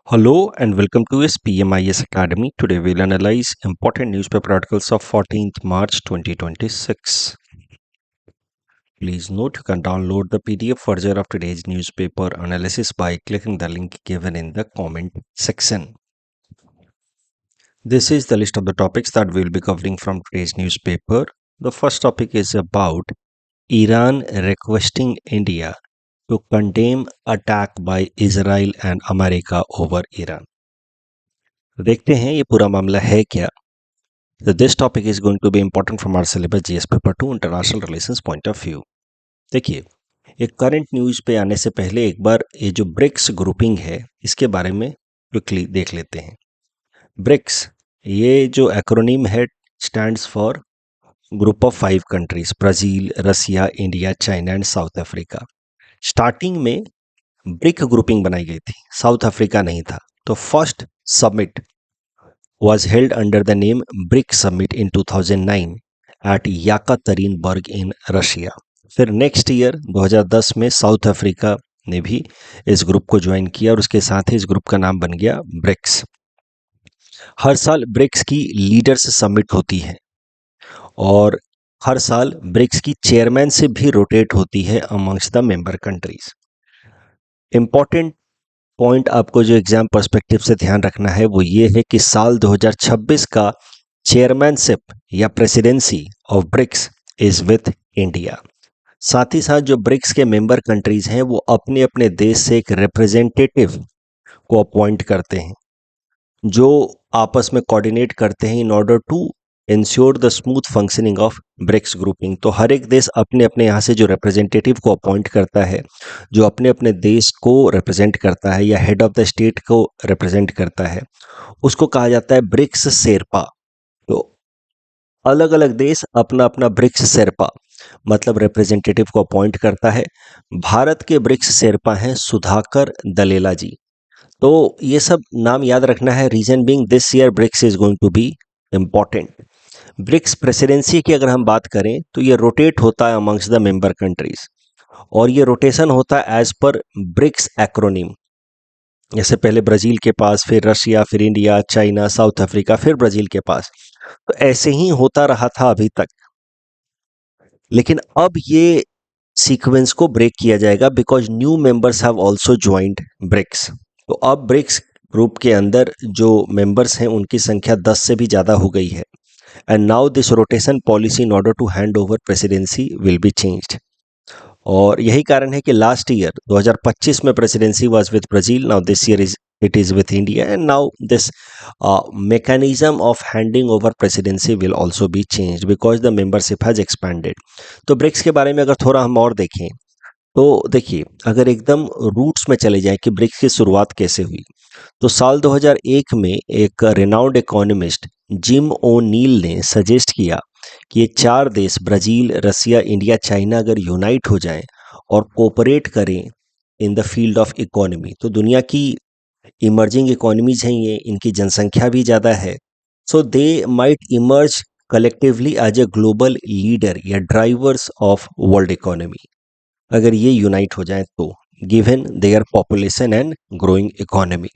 Hello and welcome to SPMIS Academy. Today we'll analyze important newspaper articles of 14th March 2026. Please note you can download the PDF version of today's newspaper analysis by clicking the link given in the comment section. This is the list of the topics that we'll be covering from today's newspaper. The first topic is about Iran requesting India to condemn attack by Israel and America over Iran. देखते हैं ये पूरा मामला है क्या. So this topic is going to be important from our syllabus GS paper 2 international relations point of view. देखिए, एक current news पे आने से पहले एक बार ये जो ब्रिक्स ग्रुपिंग है इसके बारे में क्विकली देख लेते हैं. ब्रिक्स ये जो एक्रोनिम है stands for group of 5 countries, Brazil, Russia, India, China and South Africa. Starting में ब्रिक ग्रुपिंग बनाई गई थी, साउथ अफ्रीका नहीं था. तो first summit was held under the name BRIC Summit in 2009 at Yekaterinburg in Russia. फिर next year 2010 में south Africa ने भी इस ग्रुप को ज्वाइन किया और उसके साथ ही इस ग्रुप का नाम बन गया ब्रिक्स. हर साल ब्रिक्स की लीडर्स समिट होती है और हर साल ब्रिक्स की चेयरमैनशिप भी रोटेट होती है amongst the member countries. Important point आपको जो एग्जाम पर्सपेक्टिव से ध्यान रखना है वो ये है कि साल 2026 का चेयरमैनशिप या presidency of BRICS is with India. साथ ही साथ जो ब्रिक्स के मेंबर कंट्रीज हैं वो अपने अपने देश से एक रिप्रेजेंटेटिव को अपॉइंट करते हैं जो आपस में कोऑर्डिनेट करते हैं in order to ensure the smooth functioning of BRICS grouping. तो हर एक देश अपने अपने यहाँ से जो रिप्रेजेंटेटिव को अपॉइंट करता है, जो अपने अपने देश को रिप्रेजेंट करता है या हेड ऑफ द स्टेट को रिप्रेजेंट करता है, उसको कहा जाता है ब्रिक्स शेरपा. तो अलग अलग देश अपना अपना ब्रिक्स शेरपा मतलब रिप्रेजेंटेटिव को अपॉइंट करता है. भारत के ब्रिक्स शेरपा हैं सुधाकर दलेला जी. तो ये सब नाम याद रखना है. Reason being this year BRICS is going to be important. BRICS presidency की अगर हम बात करें तो ये रोटेट होता है अमंग्स द मेंबर कंट्रीज और ये रोटेशन होता है एज पर ब्रिक्स एक्रोनिम. जैसे पहले ब्राज़ील के पास, फिर रशिया, फिर इंडिया, चाइना, साउथ अफ्रीका, फिर ब्राज़ील के पास. तो ऐसे ही होता रहा था अभी तक, लेकिन अब ये सीक्वेंस को ब्रेक किया जाएगा because new members have also joined BRICS. तो अब ब्रिक्स ग्रुप के अंदर जो मेंबर्स हैं उनकी संख्या 10 से भी ज़्यादा हो गई है. And now this rotation policy in order to hand over presidency will be changed. और यही कारण है कि लास्ट ईयर 2025 में presidency was with Brazil, now this year it is with India and now this mechanism of handing over presidency will also be changed because the membership has expanded. तो BRICS के बारे में अगर थोड़ा हम और देखें तो देखिए, अगर एकदम रूट्स में चले जाएं कि ब्रिक्स की शुरुआत कैसे हुई, तो साल 2001 में एक रिनाउंड इकोनॉमिस्ट जिम ओ नील ने सजेस्ट किया कि ये 4 देश ब्राज़ील, रसिया, इंडिया, चाइना अगर यूनाइट हो जाएं और कोऑपरेट करें in the field of economy, तो दुनिया की इमर्जिंग इकोनॉमीज हैं ये, इनकी जनसंख्या भी ज़्यादा है, so they might emerge collectively as a global leader या ड्राइवर्स ऑफ वर्ल्ड इकोनॉमी. अगर ये यूनाइट हो जाए तो, given their population and growing economy.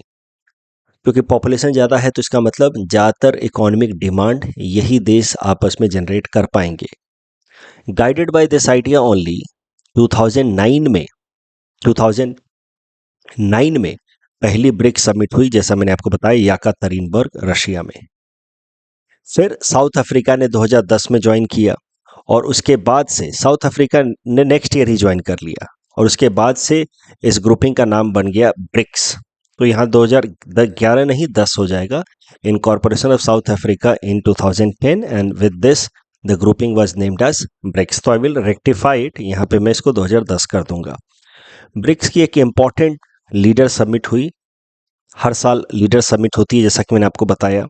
क्योंकि पॉपुलेशन ज़्यादा है तो इसका मतलब ज़्यादातर इकोनॉमिक डिमांड यही देश आपस में जनरेट कर पाएंगे. Guided by this idea only 2009 में पहली ब्रिक्स समिट हुई, जैसा मैंने आपको बताया, येकातेरिनबर्ग रशिया में. फिर साउथ अफ्रीका ने 2010 में ज्वाइन किया और उसके बाद से साउथ अफ्रीका ने नेक्स्ट ईयर ही ज्वाइन कर लिया और उसके बाद से इस ग्रुपिंग का नाम बन गया ब्रिक्स. तो यहाँ 2011 नहीं 10 हो जाएगा. Incorporation of South Africa in 2010 and with this the grouping was named as BRICS. तो आई विल रेक्टिफाई इट, यहाँ पे मैं इसको 2010 कर दूंगा. ब्रिक्स की एक इम्पॉर्टेंट लीडर समिट हुई. हर साल लीडर समिट होती है जैसा कि मैंने आपको बताया.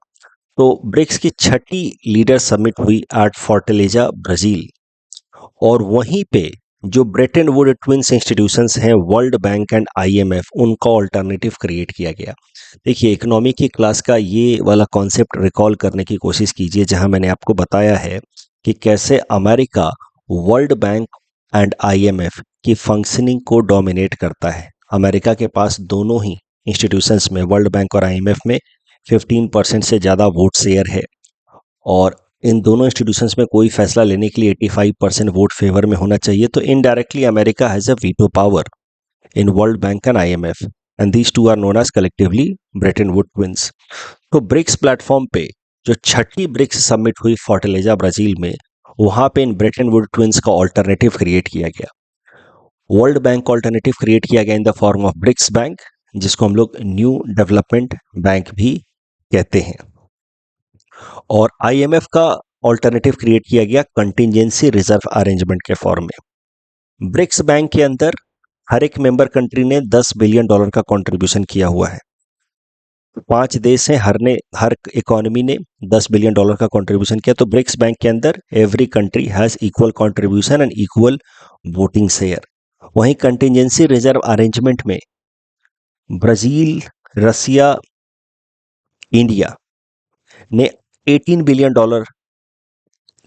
तो ब्रिक्स की 6ठी लीडर समिट हुई एट फोर्टलेजा ब्राज़ील और वहीं पे जो ब्रेटन वुड ट्विंस इंस्टीट्यूशंस हैं, वर्ल्ड बैंक एंड IMF, उनका ऑल्टरनेटिव क्रिएट किया गया. देखिए, इकोनॉमी की क्लास का ये वाला कॉन्सेप्ट रिकॉल करने की कोशिश कीजिए जहां मैंने आपको बताया है कि कैसे America world bank and IMF की फंक्शनिंग को डोमिनेट करता है. अमेरिका के पास दोनों ही इंस्टीट्यूशंस में, वर्ल्ड बैंक और आईएमएफ में 15% से ज़्यादा वोट शेयर है, और इन दोनों इंस्टीट्यूशंस में कोई फैसला लेने के लिए 85% वोट फेवर में होना चाहिए। तो indirectly America has a veto power in world bank and IMF, and these two are known as collectively Bretton Wood twins. तो ब्रिक्स प्लेटफॉर्म पे जो छठी ब्रिक्स समिट हुई फोर्टलेजा ब्राजील में, वहां पे इन ब्रेटन वुड ट्विंस का ऑल्टरनेटिव क्रिएट किया गया। वर्ल्ड बैंक का ऑल्टरनेटिव क्रिएट किया गया in the form of BRICS bank, जिसको हम लोग न्यू डेवलपमेंट बैंक भी कहते हैं, और आईएमएफ का ऑल्टरनेटिव क्रिएट किया गया कंटिजेंसी रिजर्व अरेंजमेंट के फॉर्म में। ब्रिक्स बैंक के अंदर हर एक मेंबर कंट्री ने $10 बिलियन का कंट्रीब्यूशन किया हुआ है। 5 देश हैं, हर इकोनॉमी ने $10 बिलियन का कंट्रीब्यूशन किया। तो ब्रिक्स बैंक के अंदर every country has equal contribution and equal voting share. वहीं कंटिजेंसी रिजर्व अरेंजमेंट में ब्राजील, रसिया, इंडिया ने $18 बिलियन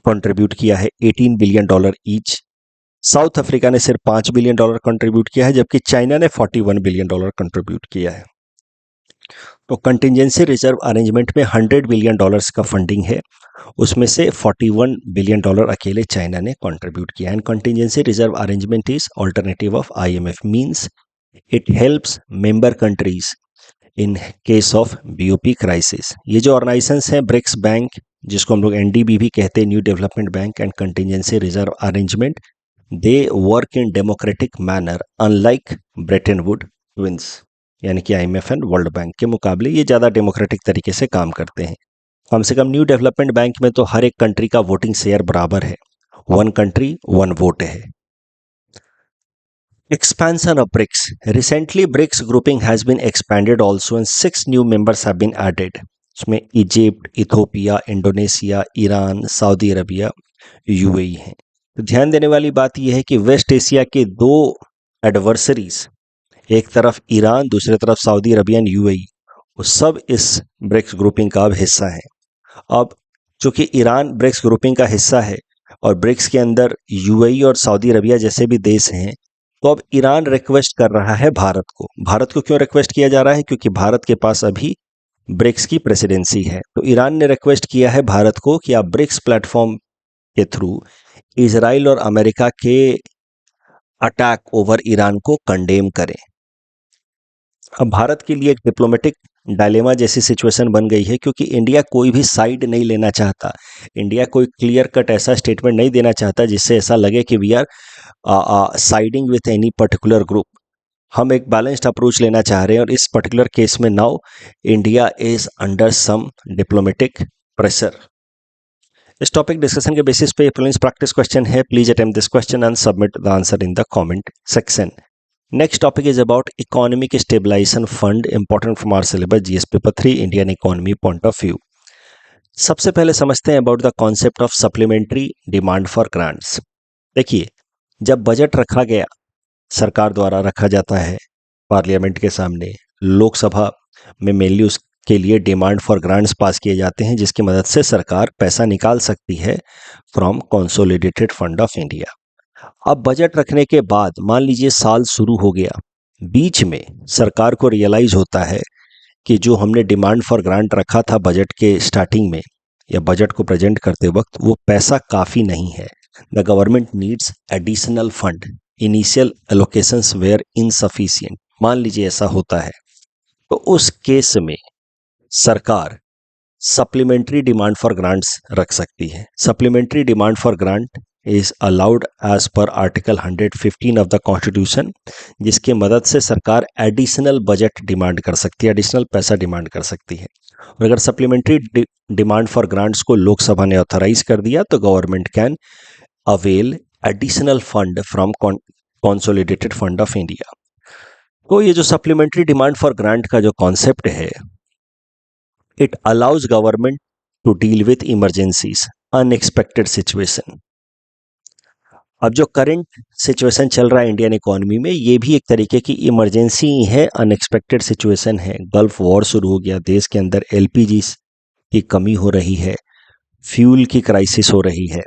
कंट्रीब्यूट किया है, $18 बिलियन ईच। साउथ अफ्रीका ने सिर्फ $5 बिलियन कंट्रीब्यूट किया है, जबकि चाइना ने $41 बिलियन कंट्रीब्यूट किया है। तो कंटिजेंसी रिजर्व अरेंजमेंट में $100 बिलियन का फंडिंग है, उसमें से $41 बिलियन अकेले चाइना ने कंट्रीब्यूट किया। And contingency reserve arrangement is alternative of IMF, means it helps member countries in case of BOP crisis. ये जो ऑर्गेनाइजेशंस हैं, ब्रिक्स बैंक, जिसको हम लोग एनडीबी भी कहते हैं, new development bank, and contingency reserve arrangement, they work in democratic manner unlike Brayton Wood twins, यानी कि आईएमएफ एंड वर्ल्ड बैंक के मुकाबले ये ज़्यादा डेमोक्रेटिक तरीके से काम करते हैं। कम से कम न्यू डेवलपमेंट बैंक में तो हर एक कंट्री का वोटिंग शेयर बराबर है, 1 कंट्री 1 वोट है। Expansion of BRICS. Recently, BRICS grouping has been expanded also, and 6 new members have been added. इसमें Egypt, Ethiopia, Indonesia, Iran, Saudi Arabia, UAE हैं। तो ध्यान देने वाली बात यह है कि वेस्ट एशिया के 2 एडवर्सरीज, एक तरफ ईरान, दूसरी तरफ सऊदी अरबिया एंड यूएई, वो सब इस ब्रिक्स ग्रुपिंग का अब हिस्सा है। अब चूंकि ईरान ब्रिक्स ग्रुपिंग का हिस्सा है और ब्रिक्स के अंदर यूएई और सऊदी अरबिया जैसे भी देश हैं, तो अब ईरान रिक्वेस्ट कर रहा है भारत को। भारत को क्यों रिक्वेस्ट किया जा रहा है? क्योंकि भारत के पास अभी ब्रिक्स की प्रेसिडेंसी है। तो ईरान ने रिक्वेस्ट किया है भारत को कि आप ब्रिक्स प्लेटफॉर्म के थ्रू इजराइल और अमेरिका के अटैक ओवर ईरान को कंडेम करें। अब भारत के लिए एक डिप्लोमेटिक डायलेमा जैसी सिचुएशन बन गई है, क्योंकि इंडिया कोई भी साइड नहीं लेना चाहता। इंडिया कोई क्लियर कट ऐसा स्टेटमेंट नहीं देना चाहता जिससे ऐसा लगे कि we are siding with any particular group. हम एक बैलेंस्ड अप्रोच लेना चाह रहे हैं, और इस पर्टिकुलर केस में now India is under some diplomatic pressure. इस टॉपिक डिस्कशन के बेसिस पे प्रीलिम्स प्रैक्टिस क्वेश्चन है। Please attempt this question and submit the answer in the comment section. Next topic is about economic stabilization fund, important from our syllabus GS paper 3, Indian economy point of view. सबसे पहले समझते हैं about the concept of supplementary demand for grants. देखिए, जब budget रखा गया, सरकार द्वारा रखा जाता है पार्लियामेंट के सामने, लोकसभा में मेनली उसके लिए डिमांड फॉर ग्रांट्स पास किए जाते हैं, जिसकी मदद से सरकार पैसा निकाल सकती है from consolidated fund of India. अब बजट रखने के बाद मान लीजिए साल शुरू हो गया, बीच में सरकार को रियलाइज होता है कि जो हमने डिमांड फॉर ग्रांट रखा था बजट के स्टार्टिंग में या बजट को प्रेजेंट करते वक्त, वो पैसा काफ़ी नहीं है। The government needs additional fund, initial allocations were insufficient. मान लीजिए ऐसा होता है, तो उस केस में सरकार सप्लीमेंट्री डिमांड फॉर ग्रांट्स रख सकती है। Supplementary demand for grant is allowed as per article 115 of the constitution, जिसकी मदद से सरकार एडिशनल बजट डिमांड कर सकती है, एडिशनल पैसा डिमांड कर सकती है। और अगर सप्लीमेंट्री डिमांड फॉर ग्रांट्स को लोकसभा ने ऑथराइज कर दिया, तो government can avail additional fund from consolidated fund of India. तो ये जो सप्लीमेंट्री डिमांड फॉर ग्रांट का जो कॉन्सेप्ट है, it allows government to deal with emergencies, unexpected situation. अब जो करंट सिचुएशन चल रहा है इंडियन इकोनॉमी में, ये भी एक तरीके की इमरजेंसी है, अनएक्सपेक्टेड सिचुएशन है। गल्फ वॉर शुरू हो गया, देश के अंदर एलपीजी की कमी हो रही है, फ्यूल की क्राइसिस हो रही है,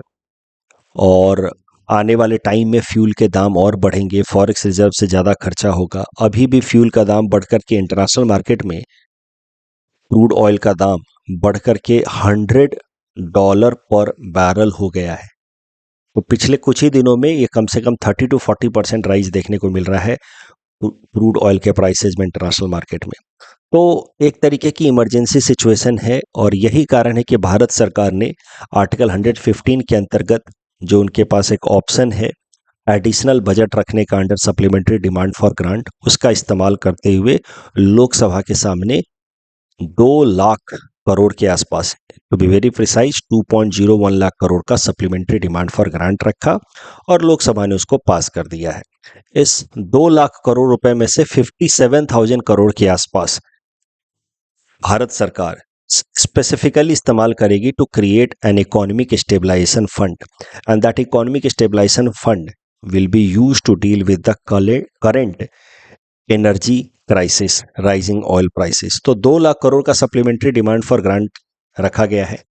और आने वाले टाइम में फ्यूल के दाम और बढ़ेंगे, फॉरेक्स रिजर्व से ज़्यादा खर्चा होगा। अभी भी फ्यूल का दाम बढ़कर के इंटरनेशनल मार्केट में क्रूड ऑयल का दाम बढ़कर के $100 पर बैरल हो गया है। तो पिछले कुछ ही दिनों में ये कम से कम 30 to 40% राइज देखने को मिल रहा है क्रूड ऑयल के प्राइसेस में इंटरनेशनल मार्केट में। तो एक तरीके की इमरजेंसी सिचुएशन है और यही कारण है कि भारत सरकार ने आर्टिकल 115 के अंतर्गत जो उनके पास एक ऑप्शन है एडिशनल बजट रखने का under supplementary demand for grant, उसका इस्तेमाल करते हुए लोकसभा के सामने 2 लाख करोड़ के आसपास, to be very precise 2.01 lakh crore का सप्लीमेंट्री डिमांड फॉर ग्रांट रखा और लोकसभा ने उसको पास कर दिया है। इस 2 लाख करोड़ रुपए में से 57,000 करोड़ के आसपास भारत सरकार स्पेसिफिकली इस्तेमाल करेगी to create an economic stabilization fund and that economic stabilization fund will be use to deal with the current energy crisis, rising oil prices. तो 2 लाख करोड़ का सप्लीमेंट्री डिमांड फॉर ग्रांट रखा गया है।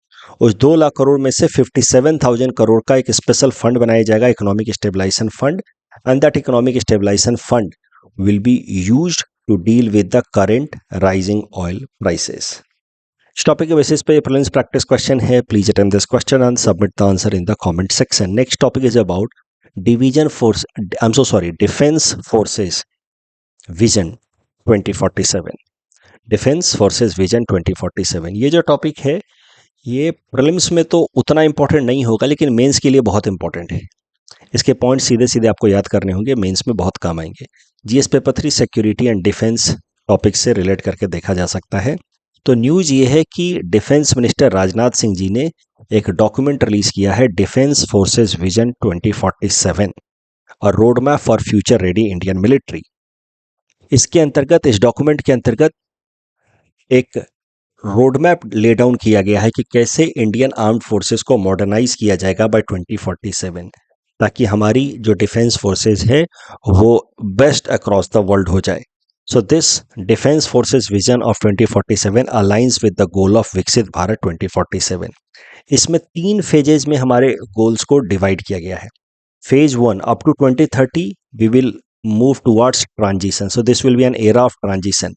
उस 2 लाख करोड़ में से 57,000 करोड़ का एक स्पेशल फंड बनाया जाएगा, economic stabilization fund, and that economic stabilization fund will be used to deal with the current rising oil prices. इस टॉपिक के बेसिस पे प्रीलिम्स प्रैक्टिस क्वेश्चन है। Please attempt this question and submit the answer in the comment section. Next topic is about defence forces vision 2047। Defence forces vision 2047 ये जो topic है ये prelims में तो उतना इंपॉर्टेंट नहीं होगा लेकिन मेंस के लिए बहुत इंपॉर्टेंट है। इसके पॉइंट सीधे सीधे आपको याद करने होंगे, मेंस में बहुत काम आएंगे। GS paper 3 security and defence topic से रिलेट करके देखा जा सकता है। तो न्यूज ये है कि डिफेंस मिनिस्टर राजनाथ सिंह जी ने एक डॉक्यूमेंट रिलीज किया है, डिफेंस फोर्सेस विजन 2047 और road map for future ready Indian military. इसके अंतर्गत, इस डॉक्यूमेंट के अंतर्गत एक रोड मैप ले डाउन किया गया है कि कैसे इंडियन आर्म्ड फोर्सेस को मॉडर्नाइज किया जाएगा बाय 2047, ताकि हमारी जो डिफेंस फोर्सेस है वो बेस्ट अक्रॉस द वर्ल्ड हो जाए। So this defence forces vision of 2047 aligns with the goal of विकसित भारत 2047। इसमें 3 फेजेज में हमारे गोल्स को डिवाइड किया गया है। Phase 1 up to 2030 we will move towards transition, so this will be an era of transition,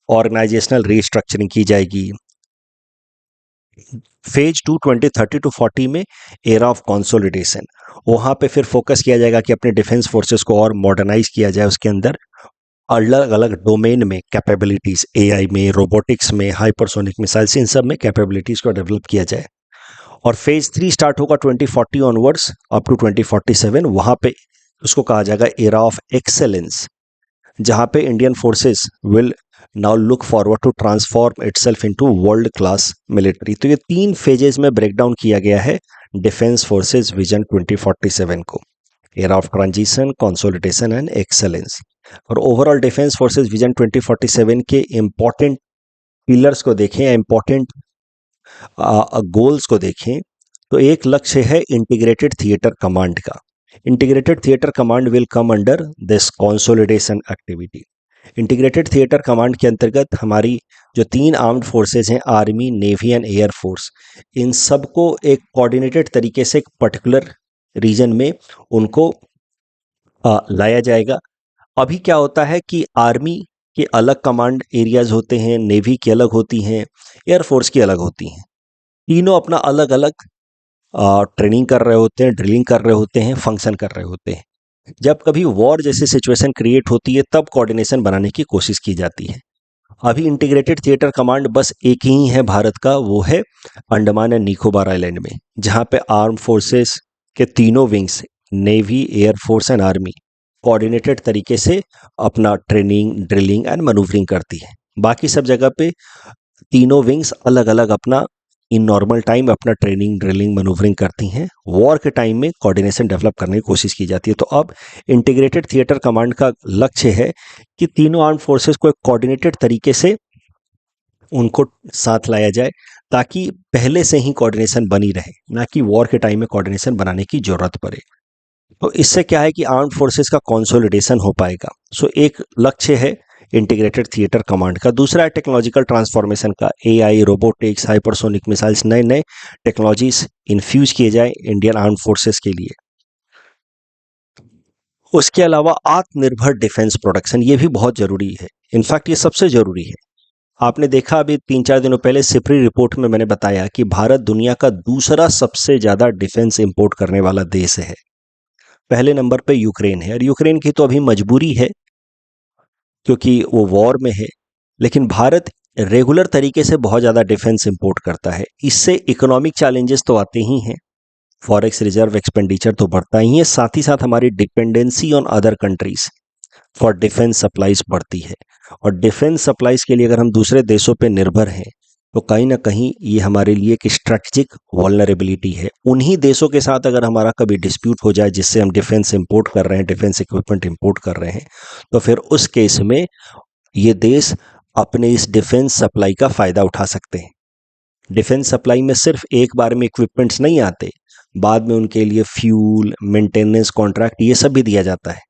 organizational restructuring की जाएगी। फेज 2 2030 to 40 में era of consolidation, वहाँ पे फिर फोकस किया जाएगा कि अपने डिफेंस फोर्सेस को और मॉडर्नाइज किया जाए, उसके अंदर अलग अलग डोमेन में कैपेबिलिटीज, एआई में, रोबोटिक्स में, हाइपरसोनिक मिसाइल्स, इन सब में कैपेबिलिटीज को डेवलप किया जाए। और फेज 3 स्टार्ट होगा 2040 ऑनवर्ड्स अप टू 2047, वहाँ पे उसको कहा जाएगा एरा ऑफ एक्सेलेंस, जहां पे Indian forces will now look forward to transform itself into world class military. तो ये 3 फेजेस में ब्रेक डाउन किया गया है डिफेंस फोर्सेस विजन 2047 को, era of transition, consolidation and excellence. और ओवरऑल डिफेंस फोर्सेस विजन 2047 के इंपॉर्टेंट पिलर्स को देखें, इंपॉर्टेंट गोल्स को देखें, तो एक लक्ष्य है इंटीग्रेटेड थिएटर कमांड का। Integrated theatre command will come under this consolidation activity. Integrated theatre command के अंतर्गत हमारी जो 3 आर्म्ड फोर्सेज हैं, army, navy and air force, इन सबको एक कोऑर्डिनेटेड तरीके से एक पर्टिकुलर रीजन में उनको लाया जाएगा। अभी क्या होता है कि आर्मी के अलग कमांड एरियाज होते हैं, नेवी की अलग होती हैं, एयर फोर्स की अलग होती हैं। तीनों अपना अलग अलग ट्रेनिंग कर रहे होते हैं, ड्रिलिंग कर रहे होते हैं, फंक्शन कर रहे होते हैं। जब कभी वॉर जैसी सिचुएशन क्रिएट होती है तब कोऑर्डिनेशन बनाने की कोशिश की जाती है। अभी इंटीग्रेटेड थिएटर कमांड बस एक ही है भारत का, वो है अंडमान एंड निकोबार आइलैंड में, जहां पे आर्म फोर्सेस के तीनों wings, navy, air force and army, coordinated तरीके से अपना ट्रेनिंग, ड्रिलिंग एंड मैन्यूवरिंग करती है। बाकी सब जगह पे तीनों विंग्स अलग अलग अपना इन नॉर्मल टाइम अपना ट्रेनिंग, ड्रिलिंग, मैन्यूवरिंग करती हैं। वॉर के टाइम में कोऑर्डिनेशन डेवलप करने की कोशिश की जाती है। तो अब इंटीग्रेटेड थिएटर कमांड का लक्ष्य है कि तीनों आर्म फोर्सेस को एक कोऑर्डिनेटेड तरीके से उनको साथ लाया जाए, ताकि पहले से ही कोऑर्डिनेशन बनी रहे, ना कि वॉर के टाइम में कोऑर्डिनेशन बनाने की जरूरत पड़े। तो इससे क्या है कि आर्म फोर्सेस का कंसोलिडेशन हो पाएगा। सो एक लक्ष्य है इंटीग्रेटेड थिएटर कमांड का। दूसरा है टेक्नोलॉजिकल ट्रांसफॉर्मेशन का, एआई, रोबोटिक्स, हाइपरसोनिक मिसाइल्स, नए नए टेक्नोलॉजीज इन्फ्यूज किए जाए इंडियन आर्म फोर्सेस के लिए। उसके अलावा आत्मनिर्भर डिफेंस प्रोडक्शन, ये भी बहुत जरूरी है। इनफैक्ट ये सबसे जरूरी है। आपने देखा अभी 3-4 दिनों पहले सिप्री रिपोर्ट में मैंने बताया कि भारत दुनिया का दूसरा सबसे ज्यादा डिफेंस इंपोर्ट करने वाला देश है। पहले नंबर पे यूक्रेन है, और यूक्रेन की तो अभी मजबूरी है क्योंकि वो वॉर में है। लेकिन भारत रेगुलर तरीके से बहुत ज़्यादा डिफेंस इंपोर्ट करता है। इससे इकोनॉमिक चैलेंजेस तो आते ही हैं, फॉरेक्स रिजर्व एक्सपेंडिचर तो बढ़ता ही है, साथ ही साथ हमारी dependency on other countries for defence supplies बढ़ती है। और डिफेंस सप्लाईज के लिए अगर हम दूसरे देशों पे निर्भर हैं तो कहीं ना कहीं ये हमारे लिए एक स्ट्रेटेजिक वल्नरेबिलिटी है। उन्हीं देशों के साथ अगर हमारा कभी डिस्प्यूट हो जाए जिससे हम डिफेंस इंपोर्ट कर रहे हैं, डिफेंस इक्विपमेंट इंपोर्ट कर रहे हैं, तो फिर उस केस में ये देश अपने इस डिफेंस सप्लाई का फायदा उठा सकते हैं। डिफेंस सप्लाई में सिर्फ एक बार में इक्विपमेंट्स नहीं आते, बाद में उनके लिए फ्यूल, मेंटेनेंस कॉन्ट्रैक्ट, ये सब भी दिया जाता है।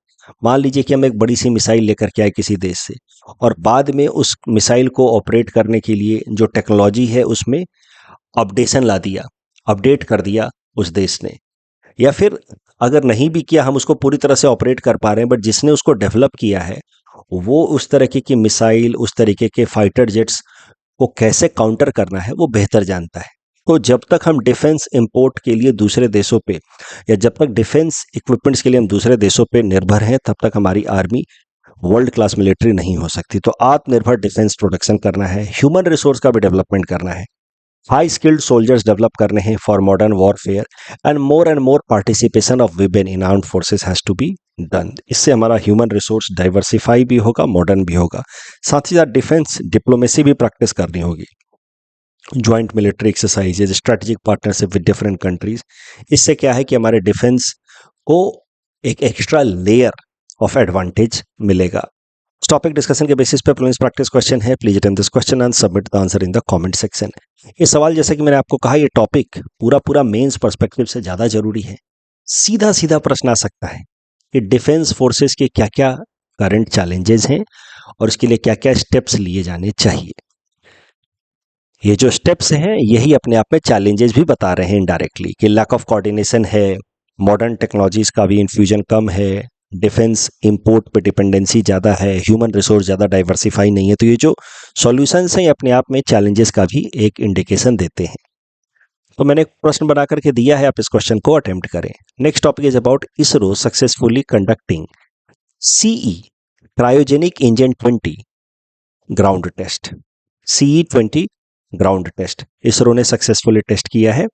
मान लीजिए कि हम एक बड़ी सी मिसाइल लेकर के आए किसी देश से, और बाद में उस मिसाइल को ऑपरेट करने के लिए जो टेक्नोलॉजी है उसमें अपडेशन ला दिया, अपडेट कर दिया उस देश ने, या फिर अगर नहीं भी किया, हम उसको पूरी तरह से ऑपरेट कर पा रहे हैं, बट जिसने उसको डेवलप किया है वो उस तरीके की मिसाइल, उस तरीके के फाइटर जेट्स को कैसे काउंटर करना है वो बेहतर जानता है। तो जब तक हम डिफेंस इंपोर्ट के लिए दूसरे देशों पे, या जब तक डिफेंस इक्विपमेंट्स के लिए हम दूसरे देशों पे निर्भर हैं, तब तक हमारी आर्मी वर्ल्ड क्लास मिलिट्री नहीं हो सकती। तो आत्मनिर्भर डिफेंस प्रोडक्शन करना है, ह्यूमन रिसोर्स का भी डेवलपमेंट करना है, हाई स्किल्ड सोल्जर्स डेवलप करने हैं for modern warfare, and more participation of women in armed forces has to be done. इससे हमारा ह्यूमन रिसोर्स डाइवर्सिफाई भी होगा, मॉडर्न भी होगा। साथ ही साथ डिफेंस डिप्लोमेसी भी प्रैक्टिस करनी होगी, joint military exercises, strategic partnership with different countries. इससे क्या है कि हमारे डिफेंस को एक एक्स्ट्रा लेयर ऑफ एडवांटेज मिलेगा। इस टॉपिक डिस्कशन के बेसिस पे प्रीलिम्स प्रैक्टिस क्वेश्चन है। Please attempt this question and submit the answer in the comment section. ये सवाल, जैसे कि मैंने आपको कहा, ये टॉपिक पूरा पूरा मेंस पर्सपेक्टिव से ज्यादा जरूरी है। सीधा सीधा प्रश्न आ सकता है कि डिफेंस फोर्सेस के क्या क्या करंट चैलेंजेस हैं और इसके लिए क्या क्या स्टेप्स लिए जाने चाहिए। ये जो स्टेप्स हैं यही अपने आप में चैलेंजेस भी बता रहे हैं इनडायरेक्टली, कि लैक ऑफ कोऑर्डिनेशन है, मॉडर्न टेक्नोलॉजीज का भी इन्फ्यूजन कम है, डिफेंस इंपोर्ट पे डिपेंडेंसी ज़्यादा है, ह्यूमन रिसोर्स ज़्यादा डाइवर्सिफाई नहीं है। तो ये जो सॉल्यूशंस हैं अपने आप में चैलेंजेस का भी एक इंडिकेशन देते हैं। तो मैंने एक प्रश्न बना करके दिया है, आप इस क्वेश्चन को अटेम्प्ट करें। Next topic is about ISRO successfully conducting CE cryogenic engine 20 ground test. CE 20 ground test ISRO ने सक्सेसफुली टेस्ट किया है।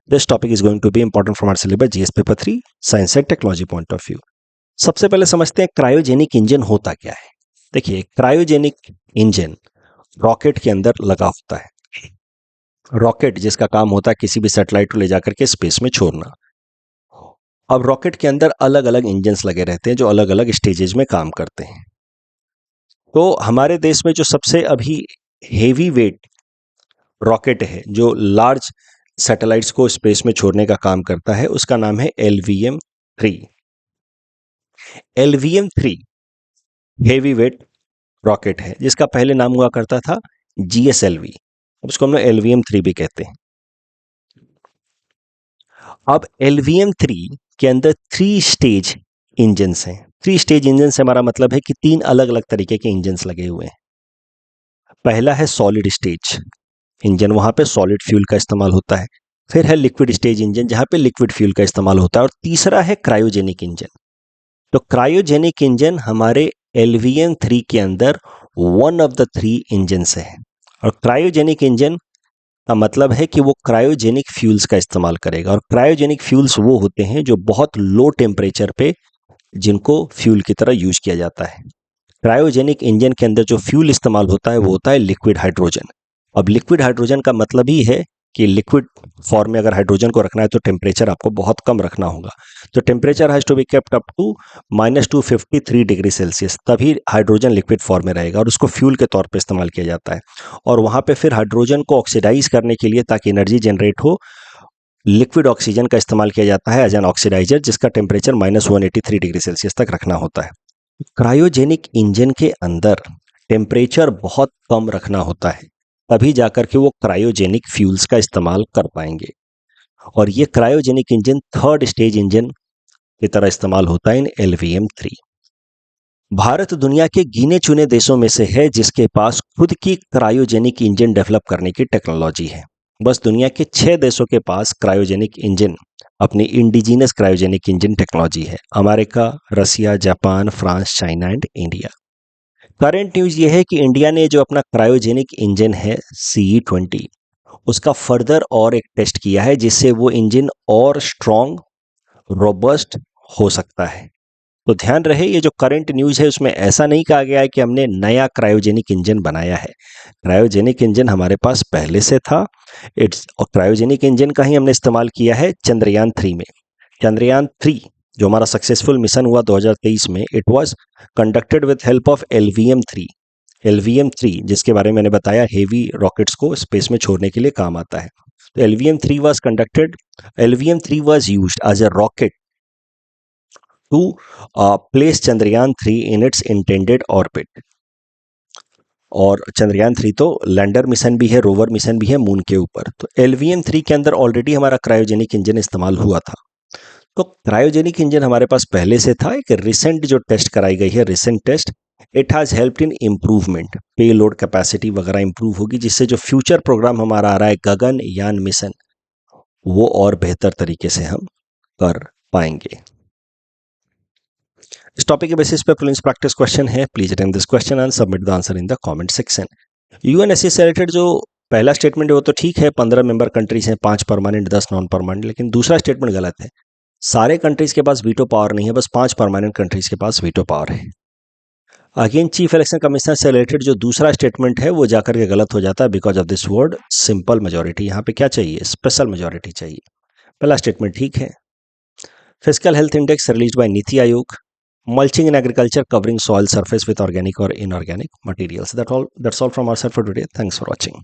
This topic is going to be important from our syllabus GS paper 3 science and technology point of view. सबसे पहले समझते हैं cryogenic engine होता क्या है। देखिए, क्रायोजेनिक इंजन रॉकेट के अंदर लगा होता है। रॉकेट जिसका काम होता है किसी भी सैटेलाइट को ले जाकर के स्पेस में छोड़ना। अब रॉकेट के अंदर अलग अलग इंजन्स लगे रहते हैं जो अलग अलग स्टेजेस में काम करते हैं। तो हमारे देश में जो सबसे अभी हेवी वेट रॉकेट है जो लार्ज सैटेलाइट्स को स्पेस में छोड़ने का काम करता है, उसका नाम है LVM-3। LVM-3 heavy weight rocket है जिसका पहले नाम हुआ करता था GSLV, उसको हम लोग LVM-3 भी कहते हैं। अब LVM-3 के अंदर 3 स्टेज इंजन्स हैं। 3 स्टेज इंजन से हमारा मतलब है कि 3 अलग अलग तरीके के इंजन्स लगे हुए हैं। पहला है सॉलिड स्टेज इंजन, वहां पे सॉलिड फ्यूल का इस्तेमाल होता है। फिर है लिक्विड स्टेज इंजन जहां पे लिक्विड फ्यूल का इस्तेमाल होता है, और तीसरा है क्रायोजेनिक इंजन। तो क्रायोजेनिक इंजन हमारे LVM-3 के अंदर वन ऑफ द 3 इंजन है। और क्रायोजेनिक इंजन का मतलब है कि वो क्रायोजेनिक फ्यूल्स का इस्तेमाल करेगा, और क्रायोजेनिक फ्यूल्स वो होते हैं जो बहुत लो टेम्परेचर पे जिनको फ्यूल की तरह यूज किया जाता है। क्रायोजेनिक इंजन के अंदर जो फ्यूल इस्तेमाल होता है वो होता है लिक्विड हाइड्रोजन। अब लिक्विड हाइड्रोजन का मतलब ही है कि लिक्विड फॉर्म में अगर हाइड्रोजन को रखना है तो टेम्परेचर आपको बहुत कम रखना होगा। तो temperature has to be kept up to -253 degree Celsius, तभी हाइड्रोजन लिक्विड फॉर्म में रहेगा और उसको फ्यूल के तौर पे इस्तेमाल किया जाता है। और वहाँ पे फिर हाइड्रोजन को ऑक्सीडाइज करने के लिए, ताकि एनर्जी जनरेट हो, लिक्विड ऑक्सीजन का इस्तेमाल किया जाता है एज एन ऑक्सीडाइजर, जिसका टेम्परेचर -183 डिग्री सेल्सियस तक रखना होता है। क्रायोजेनिक इंजन के अंदर टेम्परेचर बहुत कम रखना होता है, तभी जाकर के वो क्रायोजेनिक फ्यूल्स का इस्तेमाल कर पाएंगे। और ये cryogenic engine 3rd stage engine की तरह इस्तेमाल होता है इन LVM-3। भारत दुनिया के गिने चुने देशों में से है जिसके पास खुद की क्रायोजेनिक इंजन डेवलप करने की टेक्नोलॉजी है। बस दुनिया के 6 देशों के पास क्रायोजेनिक इंजन, अपनी इंडिजिनस क्रायोजेनिक इंजन टेक्नोलॉजी है। America, Russia, Japan, France, China and India. Current news ये है कि इंडिया ने जो अपना क्रायोजेनिक इंजन है CE-20, उसका फर्दर और एक टेस्ट किया है जिससे वो इंजन और स्ट्रॉन्ग, रोबस्ट हो सकता है। तो ध्यान रहे, ये जो करंट न्यूज़ है उसमें ऐसा नहीं कहा गया है कि हमने नया क्रायोजेनिक इंजन बनाया है। क्रायोजेनिक इंजन हमारे पास पहले से था। इट्स और क्रायोजेनिक इंजन का ही हमने इस्तेमाल किया है चंद्रयान 3 में। चंद्रयान 3 जो हमारा सक्सेसफुल मिशन हुआ 2023 में, it was conducted with help of LVM-3। LVM-3 जिसके बारे में मैंने बताया, हेवी रॉकेट्स को स्पेस में छोड़ने के लिए काम आता है। तो LVM-3 was conducted, LVM-3 was used as a rocket to place Chandrayaan 3 in its intended orbit। और चंद्रयान 3 तो लैंडर मिशन भी है, रोवर मिशन भी है मून के ऊपर। तो LVM-3 के अंदर ऑलरेडी हमारा क्रायोजेनिक इंजन इस्तेमाल हुआ था। तो क्रायोजेनिक इंजन हमारे पास पहले से था। एक रिसेंट जो टेस्ट कराई गई है, recent test, it has helped in improvement, payload capacity वगैरह इंप्रूव होगी, जिससे जो फ्यूचर प्रोग्राम हमारा आ रहा है गगनयान मिशन, वो और बेहतर तरीके से हम कर पाएंगे। इस टॉपिक के बेसिस पे प्रीलिम्स प्रैक्टिस क्वेश्चन है। Please attempt this question and submit the answer in the comment section. UNSC से रिलेटेड जो पहला स्टेटमेंट है वो तो ठीक है, 15 मेंबर कंट्रीज हैं, 5 परमानेंट 10 नॉन परमानेंट। लेकिन दूसरा स्टेटमेंट गलत है। सारे कंट्रीज के पास वीटो पावर नहीं है, बस 5 परमानेंट कंट्रीज के पास वीटो पावर है। अगेन चीफ इलेक्शन कमिश्नर से रिलेटेड जो दूसरा स्टेटमेंट है वो जाकर के गलत हो जाता है because of this word simple majority. यहाँ पे क्या चाहिए? स्पेशल मेजोरिटी चाहिए। पहला स्टेटमेंट ठीक है। Physical health index release by NITI Aayog. Mulching in agriculture covering soil surface with organic or inorganic materials. That's all from our side for today. Thanks for watching.